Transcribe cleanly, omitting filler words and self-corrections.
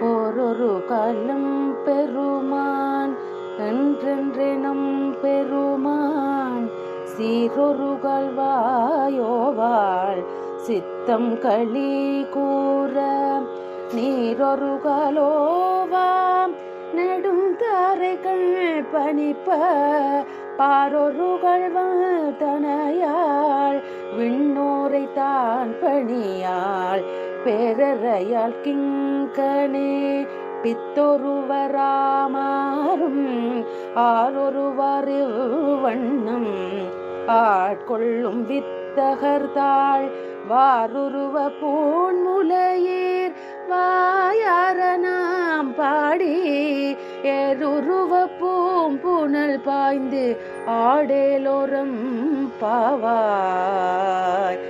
ஓரொரு காலம் பெருமான் என்றென்றெனும் பெருமான் சீரொரு கல்வாயோவாள் சித்தம் களி கூற நீரொரு கலோவாம் நெடும் தாரைகள் பணிப்ப பாரொருகள் தனையாள் விண்ணோரை தான் பணியாள் பேரறையால் கிங்கனே பித்தொருவராமாறும் ஆரொருவர் வண்ணம் ஆட்கொள்ளும் வித்தகர்தாள் வாருருவ பூண்முலையீர் வாயார நாம் பாடி ஏருருவ பூம்புனல் பாய்ந்து ஆடேலோரம் பாவாய்.